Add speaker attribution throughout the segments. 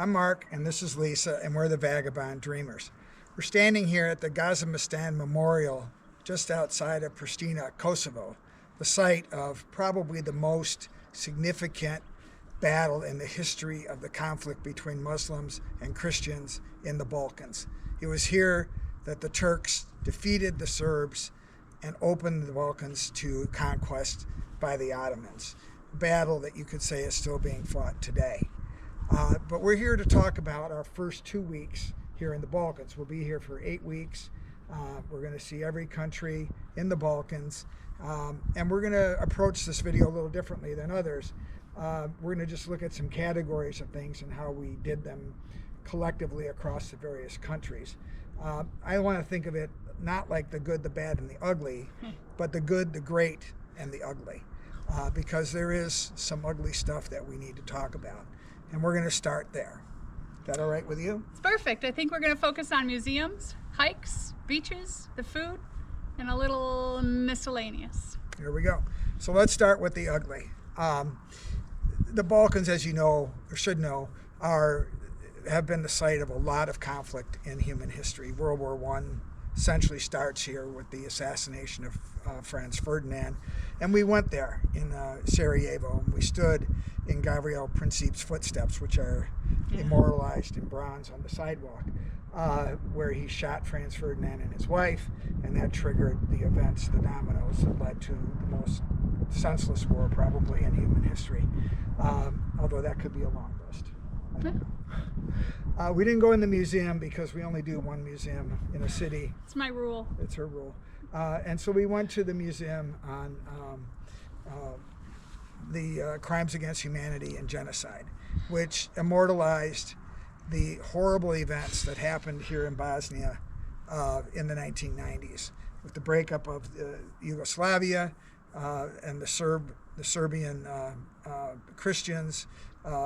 Speaker 1: I'm Mark, and this is Lisa, and we're the Vagabond Dreamers. We're standing here at the Gazimestan Memorial just outside of Pristina, Kosovo, the site of probably the most significant battle in the history of the conflict between Muslims and Christians in the Balkans. It was here that the Turks defeated the Serbs and opened the Balkans to conquest by the Ottomans, a battle that you could say is still being fought today. But we're here to talk about our first 2 weeks here in the Balkans. We'll be here for 8 weeks. We're going to see every country in the Balkans. And we're going to approach this video a little differently than others. We're going to just look at some categories of things and how we did them collectively across the various countries. I want to think of it not like the good, the bad, and the ugly, but the good, the great, and the ugly. Because there is some ugly stuff that we need to talk about. And we're going to start there. Is that all right with you?
Speaker 2: It's perfect. I think we're going to focus on museums, hikes, beaches, the food, and a little miscellaneous.
Speaker 1: Here we go. So let's start with the ugly. The Balkans, as you know, or should know, have been the site of a lot of conflict in human history. World War I essentially starts here with the assassination of Franz Ferdinand. And we went there in Sarajevo, and we stood in Gavrilo Princip's footsteps, which are immortalized in bronze on the sidewalk, where he shot Franz Ferdinand and his wife, and that triggered the events, the dominoes that led to the most senseless war probably in human history, although that could be a long list. We didn't go in the museum because we only do one museum in a city.
Speaker 2: It's my rule.
Speaker 1: It's her rule. And so we went to the museum on the crimes against humanity and genocide, which immortalized the horrible events that happened here in Bosnia in the 1990s, with the breakup of Yugoslavia and the Serbian Christians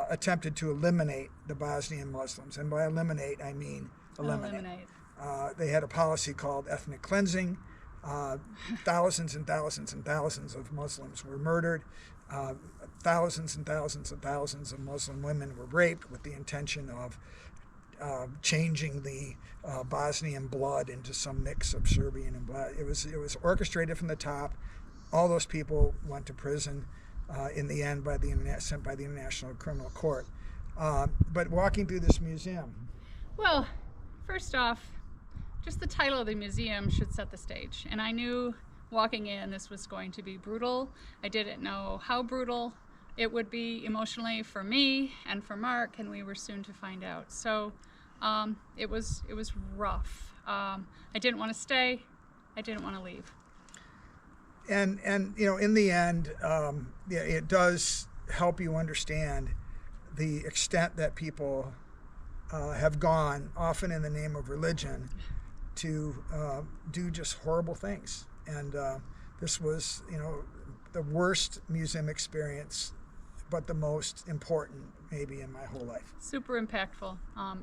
Speaker 1: attempted to eliminate the Bosnian Muslims. And by eliminate, I mean eliminate. They had a policy called ethnic cleansing. Thousands and thousands and thousands of Muslims were murdered. Thousands and thousands and thousands of Muslim women were raped with the intention of changing the Bosnian blood into some mix of Serbian and blood. It was orchestrated from the top. All those people went to prison in the end sent by the International Criminal Court. But walking through this museum.
Speaker 2: Well, first off, just the title of the museum should set the stage. And I knew walking in this was going to be brutal. I didn't know how brutal it would be emotionally for me and for Mark, and we were soon to find out. So it was rough. I didn't want to stay. I didn't want to leave.
Speaker 1: And you know, in the end, it does help you understand the extent that people have gone, often in the name of religion, to do just horrible things. And this was, you know, the worst museum experience, but the most important maybe in my whole life.
Speaker 2: Super impactful.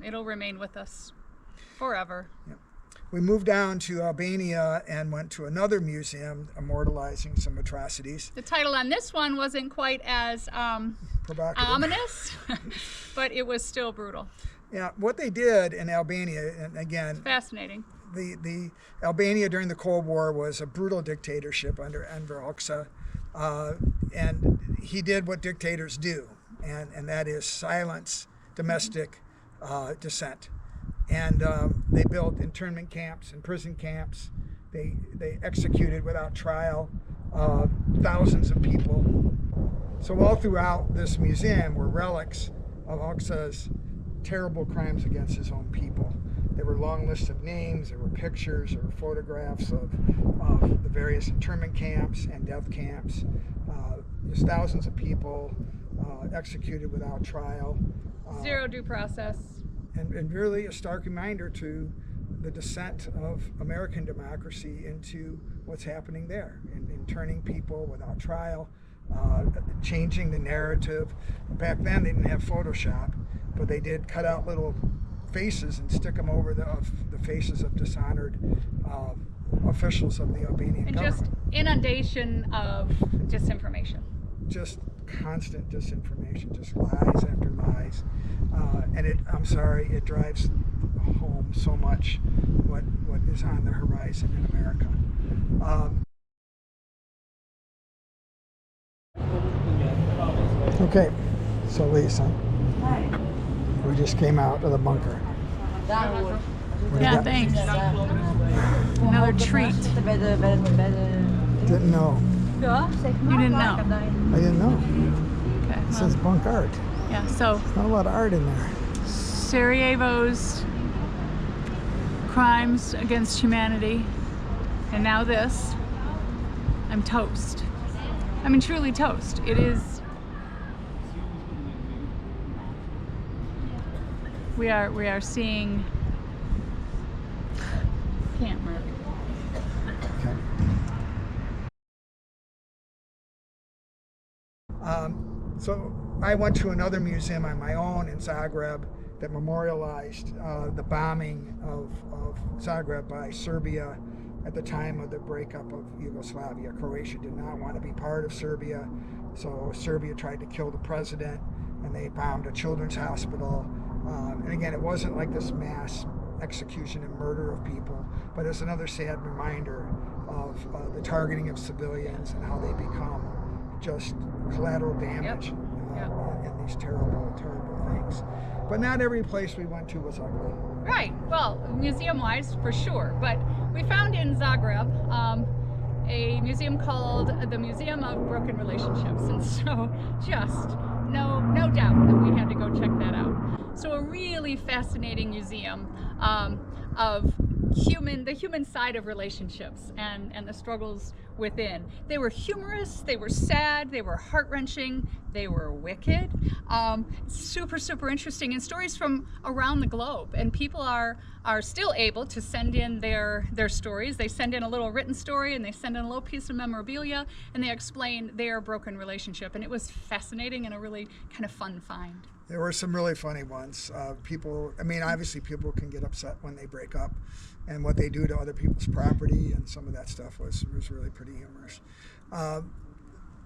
Speaker 2: It'll remain with us forever.
Speaker 1: Yeah. We moved down to Albania and went to another museum immortalizing some atrocities.
Speaker 2: The title on this one wasn't quite as ominous, but it was still brutal.
Speaker 1: Yeah, what they did in Albania, and again,
Speaker 2: it's fascinating.
Speaker 1: The Albania during the Cold War was a brutal dictatorship under Enver Hoxha, and he did what dictators do, and that is silence domestic dissent. And they built internment camps and prison camps. They executed without trial thousands of people. So all throughout this museum were relics of Hoxha's terrible crimes against his own people. There were long lists of names, there were pictures, there were photographs of the various internment camps and death camps. There's thousands of people executed without trial.
Speaker 2: Zero due process.
Speaker 1: And really a stark reminder to the descent of American democracy into what's happening there, in turning people without trial, changing the narrative. Back then they didn't have Photoshop, but they did cut out little faces and stick them over the faces of dishonored officials of the Albanian government.
Speaker 2: And just inundation of disinformation.
Speaker 1: just constant disinformation, just lies after lies. And I'm sorry, it drives home so much what is on the horizon in America. Okay, so Lisa, we just came out of the bunker.
Speaker 2: Yeah, thanks. Another treat.
Speaker 1: Didn't know.
Speaker 2: You didn't know?
Speaker 1: I didn't know.
Speaker 2: Okay.
Speaker 1: It says bunk art.
Speaker 2: Yeah, so
Speaker 1: There's not a lot of art in there.
Speaker 2: Sarajevo's crimes against humanity, and now this. I'm toast. I mean, truly toast. It is. We are seeing. Can't mark.
Speaker 1: Okay. So I went to another museum on my own in Zagreb that memorialized the bombing of Zagreb by Serbia at the time of the breakup of Yugoslavia. Croatia did not want to be part of Serbia, so Serbia tried to kill the president, and they bombed a children's hospital. And again, it wasn't like this mass execution and murder of people, but it's another sad reminder of the targeting of civilians and how they become just collateral damage in these terrible, terrible things. But not every place we went to was ugly.
Speaker 2: Right. Well, museum-wise, for sure. But we found in Zagreb a museum called the Museum of Broken Relationships, and so just no doubt that we had to go check that out. So a really fascinating museum of the human side of relationships and the struggles within. They were humorous, they were sad, they were heart-wrenching, they were wicked. Super, super interesting, and stories from around the globe. And people are still able to send in their stories. They send in a little written story, and they send in a little piece of memorabilia, and they explain their broken relationship. And it was fascinating and a really kind of fun find.
Speaker 1: There were some really funny ones. Obviously people can get upset when they break up, and what they do to other people's property, and some of that stuff was really pretty humorous.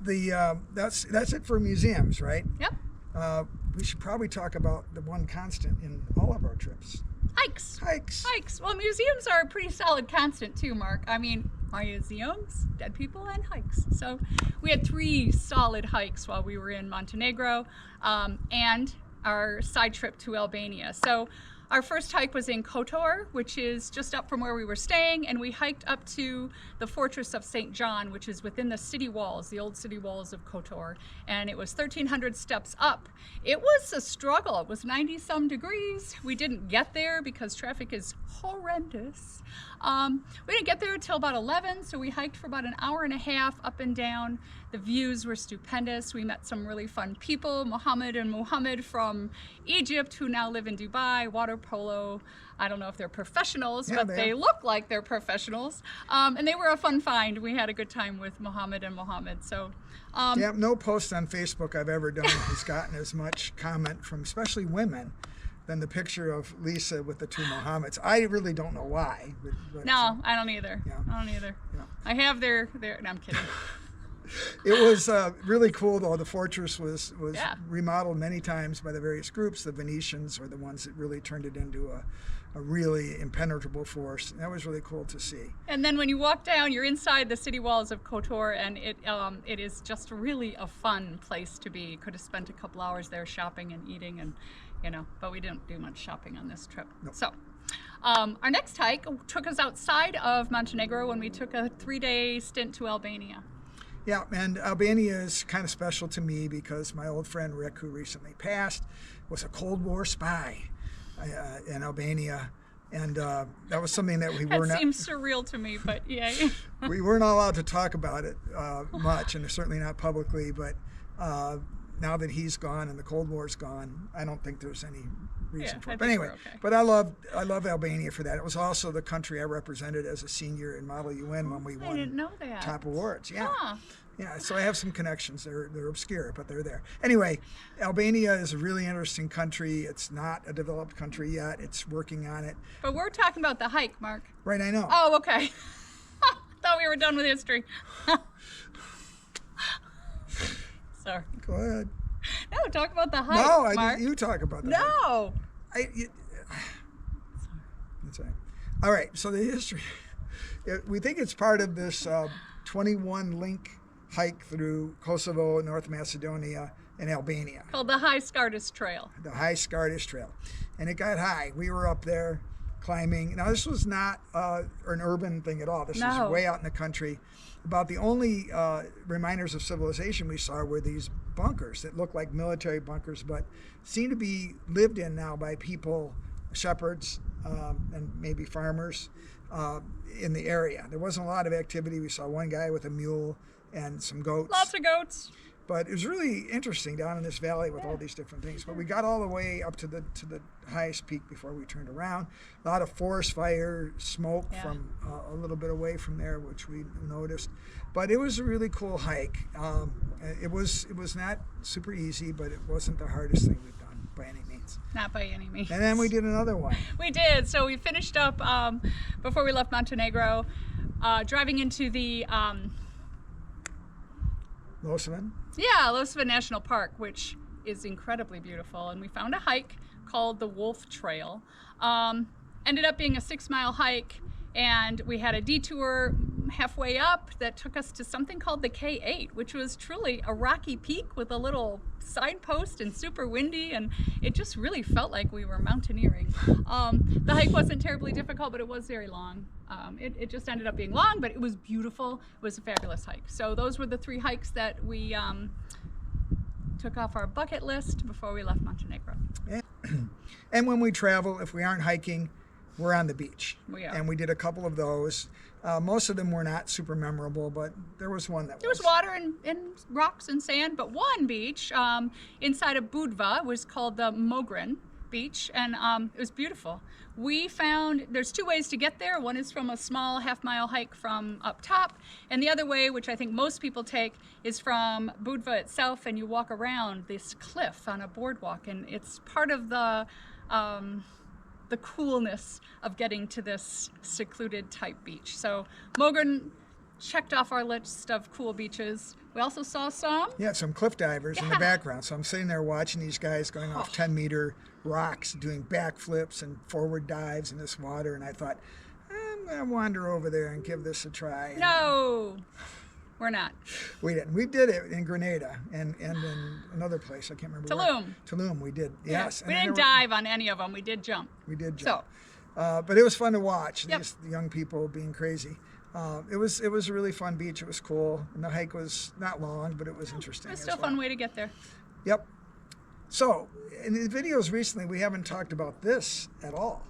Speaker 1: That's it for museums, right?
Speaker 2: Yep.
Speaker 1: We should probably talk about the one constant in all of our trips.
Speaker 2: Hikes. Well, museums are a pretty solid constant too, Mark. I mean, museums, dead people, and hikes. So we had 3 solid hikes while we were in Montenegro, and our side trip to Albania. So our first hike was in Kotor, which is just up from where we were staying, and we hiked up to the fortress of St. John, which is within the city walls, the old city walls of Kotor, and it was 1,300 steps up. It was a struggle. It was 90-some degrees. We didn't get there because traffic is horrendous. We didn't get there until about 11, so we hiked for about an hour and a half up and down. The views were stupendous. We met some really fun people, Mohammed and Muhammad from Egypt, who now live in Dubai, water polo. I don't know if they're professionals, but they look like they're professionals. And they were a fun find. We had a good time with Mohammed and Mohammed. So,
Speaker 1: no post on Facebook I've ever done has gotten as much comment from especially women than the picture of Lisa with the 2 Mohammeds. I really don't know why. But
Speaker 2: no, I don't either.
Speaker 1: Yeah.
Speaker 2: I don't either.
Speaker 1: Yeah.
Speaker 2: I have their no, I'm kidding.
Speaker 1: It was really cool, though. The fortress was remodeled many times by the various groups. The Venetians were the ones that really turned it into a really impenetrable force. And that was really cool to see.
Speaker 2: And then when you walk down, you're inside the city walls of Kotor, and it is just really a fun place to be. Could have spent a couple hours there shopping and eating, and but we didn't do much shopping on this trip.
Speaker 1: Nope.
Speaker 2: So our next hike took us outside of Montenegro when we took a 3-day stint to Albania.
Speaker 1: Yeah, and Albania is kind of special to me because my old friend Rick, who recently passed, was a Cold War spy in Albania, and that was something that we were not.
Speaker 2: That seems surreal to me, but yeah.
Speaker 1: We were not allowed to talk about it much, and certainly not publicly. But now that he's gone and the Cold War's gone, I don't think there's any reason for it. But anyway,
Speaker 2: okay.
Speaker 1: But I love Albania for that. It was also the country I represented as a senior in Model UN when we won
Speaker 2: I didn't know that.
Speaker 1: top awards. Yeah.
Speaker 2: Huh.
Speaker 1: Yeah, so I have some connections. They're obscure, but they're there. Anyway, Albania is a really interesting country. It's not a developed country yet. It's working on it.
Speaker 2: But we're talking about the hike, Mark.
Speaker 1: Right, I know.
Speaker 2: Oh, okay. Thought we were done with history. Sorry.
Speaker 1: Go ahead.
Speaker 2: No, talk about the hike,
Speaker 1: No,
Speaker 2: Mark.
Speaker 1: you talk about that.
Speaker 2: No.
Speaker 1: That's right. All right, so the history. We think it's part of this 21-link hike through Kosovo, North Macedonia, and Albania.
Speaker 2: Called the High Skardis Trail.
Speaker 1: The High Skardis Trail. And it got high. We were up there climbing. Now, this was not an urban thing at all. This was way out in the country. About the only reminders of civilization we saw were these bunkers that looked like military bunkers, but seem to be lived in now by people, shepherds, and maybe farmers in the area. There wasn't a lot of activity. We saw one guy with a mule and some goats.
Speaker 2: Lots of goats.
Speaker 1: But it was really interesting down in this valley with all these different things. But we got all the way up to the highest peak before we turned around. A lot of forest fire smoke from a little bit away from there, which we noticed. But it was a really cool hike. It was not super easy, but it wasn't the hardest thing we've done by any means.
Speaker 2: Not by any means.
Speaker 1: And then we did another one.
Speaker 2: We did. So we finished up before we left Montenegro, driving into the
Speaker 1: Lovćen?
Speaker 2: Yeah, Lovćen National Park, which is incredibly beautiful. And we found a hike called the Wolf Trail. Ended up being a 6-mile hike, and we had a detour halfway up that took us to something called the K8, which was truly a rocky peak with a little signpost and super windy, and it just really felt like we were mountaineering. The hike wasn't terribly difficult, but it was very long. It just ended up being long, but it was beautiful. It was a fabulous hike. So those were the 3 hikes that we took off our bucket list before we left Montenegro.
Speaker 1: And when we travel, if we aren't hiking, we're on the beach.
Speaker 2: We are.
Speaker 1: And we did a couple of those. Most of them were not super memorable, but there was one that
Speaker 2: There was water and rocks and sand, but one beach inside of Budva was called the Mogren beach, and it was beautiful. We found there's 2 ways to get there. One is from a small half-mile hike from up top, and the other way, which I think most people take, is from Budva itself, and you walk around this cliff on a boardwalk, and it's part of the coolness of getting to this secluded type beach. So Mogren checked off our list of cool beaches. We also saw some
Speaker 1: cliff divers in the background. So I'm sitting there watching these guys going off 10-meter rocks, doing backflips and forward dives in this water, and I thought, I'm going to wander over there and give this a try.
Speaker 2: No, we're not.
Speaker 1: We didn't. We did it in Grenada and in another place. I can't remember where. Tulum, we did, yes.
Speaker 2: We didn't dive on any of them. We did jump.
Speaker 1: We did jump. But it was fun to watch, these young people being crazy. It was a really fun beach. It was cool. And the hike was not long, but it was interesting.
Speaker 2: It was still a fun way to get there.
Speaker 1: Yep. So, in the videos recently, we haven't talked about this at all.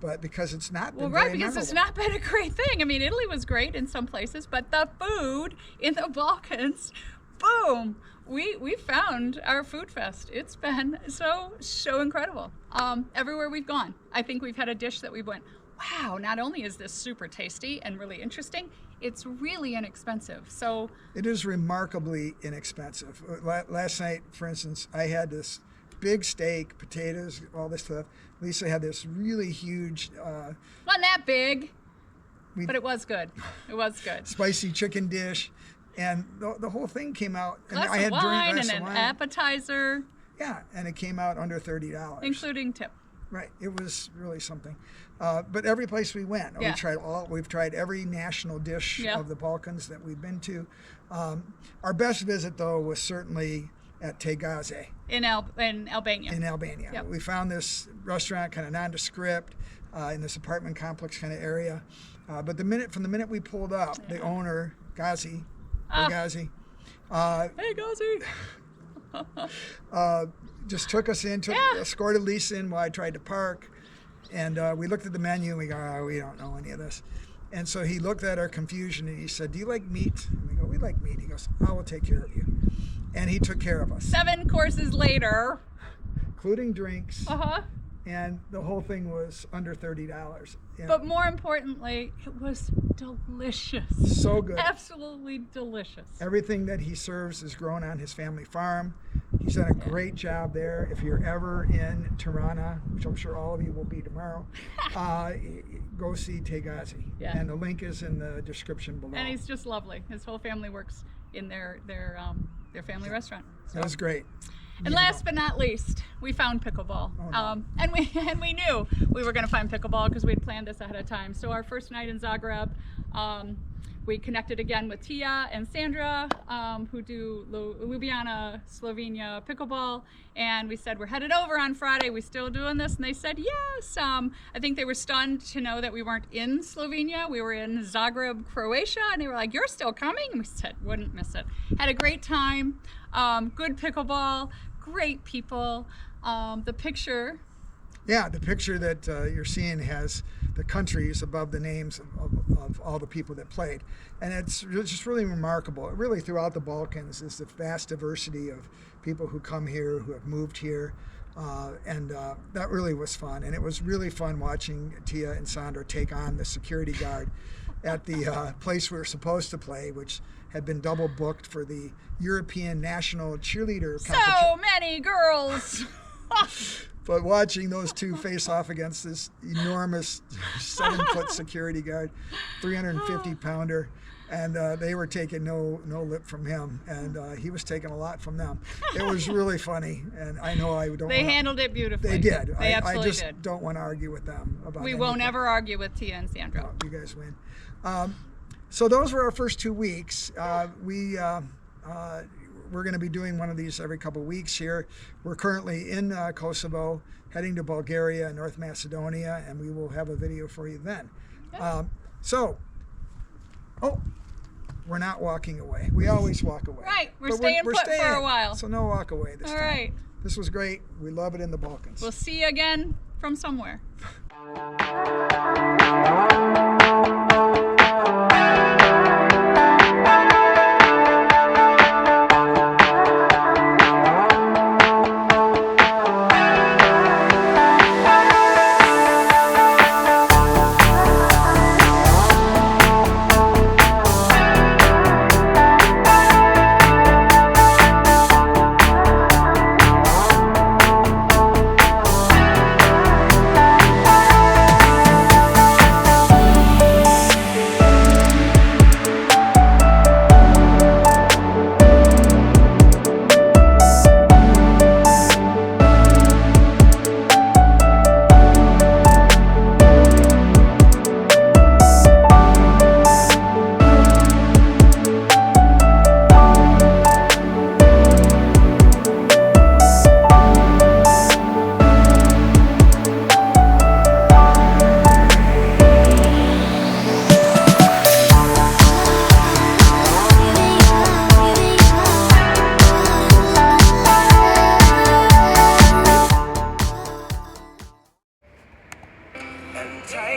Speaker 1: But because it's not been very
Speaker 2: because
Speaker 1: memorable.
Speaker 2: It's not been a great thing. I mean, Italy was great in some places, but the food in the Balkans, boom! We found our food fest. It's been so incredible. Everywhere we've gone, I think we've had a dish that we went, wow! Not only is this super tasty and really interesting, it's really inexpensive. So
Speaker 1: it is remarkably inexpensive. Last night, for instance, I had this big steak, potatoes, all this stuff. Lisa had this really huge.
Speaker 2: Wasn't that big, but it was good. It was good.
Speaker 1: Spicy chicken dish, and the whole thing came out. And
Speaker 2: I had wine and an appetizer.
Speaker 1: Yeah, and it came out under $30,
Speaker 2: including tip.
Speaker 1: Right, it was really something. But every place we went, we've tried every national dish of the Balkans that we've been to. Our best visit, though, was certainly at Tegazi.
Speaker 2: In Albania.
Speaker 1: In Albania. Yep. We found this restaurant kind of nondescript in this apartment complex kind of area. But from the minute we pulled up, the owner, Gazi, hey
Speaker 2: Gazi,
Speaker 1: just took us in, escorted Lisa in while I tried to park. And we looked at the menu and we go, we don't know any of this. And so he looked at our confusion and he said, do you like meat? And we go, we like meat. He goes, I will take care of you. And he took care of us.
Speaker 2: 7 courses later.
Speaker 1: Including drinks. And the whole thing was under $30.
Speaker 2: But more importantly, it was delicious.
Speaker 1: So good.
Speaker 2: Absolutely delicious.
Speaker 1: Everything that he serves is grown on his family farm. He's done a great job there. If you're ever in Tirana, which I'm sure all of you will be tomorrow, go see Tegazi. And the link is in the description below.
Speaker 2: And he's just lovely. His whole family works in their their family restaurant.
Speaker 1: That was great.
Speaker 2: And last but not least, we found pickleball.
Speaker 1: Oh, no.
Speaker 2: And we knew we were going to find pickleball because we had planned this ahead of time. So our first night in Zagreb, we connected again with Tia and Sandra, who do Ljubljana, Slovenia pickleball. And we said, we're headed over on Friday. We still doing this? And they said, yes. I think they were stunned to know that we weren't in Slovenia. We were in Zagreb, Croatia. And they were like, you're still coming? And we said, wouldn't miss it. Had a great time. Good pickleball, great people. The picture.
Speaker 1: Yeah, the picture that you're seeing has the countries above the names of all the people that played. And it's just really remarkable. Really, throughout the Balkans is the vast diversity of people who come here, who have moved here. And that really was fun. And it was really fun watching Tia and Sandra take on the security guard at the place we were supposed to play, which had been double booked for the European National Cheerleader Competition.
Speaker 2: So many girls!
Speaker 1: But watching those two face off against this enormous 7-foot security guard, 350-pounder, and they were taking no lip from him, and he was taking a lot from them. It was really funny, and I know I don't.
Speaker 2: They handled it beautifully.
Speaker 1: They did.
Speaker 2: They
Speaker 1: I
Speaker 2: absolutely
Speaker 1: just
Speaker 2: did.
Speaker 1: don't want to argue with them about.
Speaker 2: We
Speaker 1: anything.
Speaker 2: won't ever argue with Tia and Sandra.
Speaker 1: No, you guys win. So those were our first 2 weeks. We're going to be doing one of these every couple of weeks here. We're currently in Kosovo, heading to Bulgaria and North Macedonia, and we will have a video for you then. We're not walking away. We always walk away.
Speaker 2: Right, we're
Speaker 1: But
Speaker 2: staying put for a while.
Speaker 1: So no walk away this
Speaker 2: All
Speaker 1: time.
Speaker 2: right.
Speaker 1: This was great. We love it in the Balkans.
Speaker 2: We'll see you again from somewhere.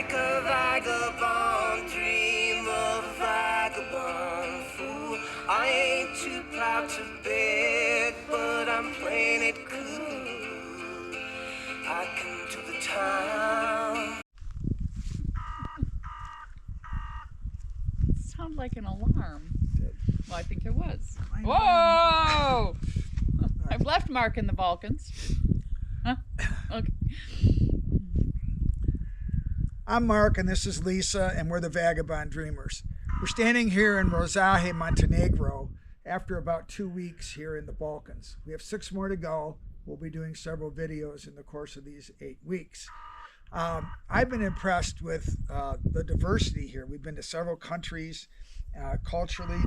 Speaker 3: Like a vagabond dream of a vagabond fool. I ain't too proud to beg, but I'm playing it cool. I come to the town.
Speaker 2: Sound like an alarm. Well, I think it was. Whoa! I've left Mark in the Balkans. Huh? Okay.
Speaker 1: I'm Mark, and this is Lisa, and we're the Vagabond Dreamers. We're standing here in Rozaje, Montenegro, after about 2 weeks here in the Balkans. We have 6 more to go. We'll be doing several videos in the course of these 8 weeks. I've been impressed with the diversity here. We've been to several countries, culturally,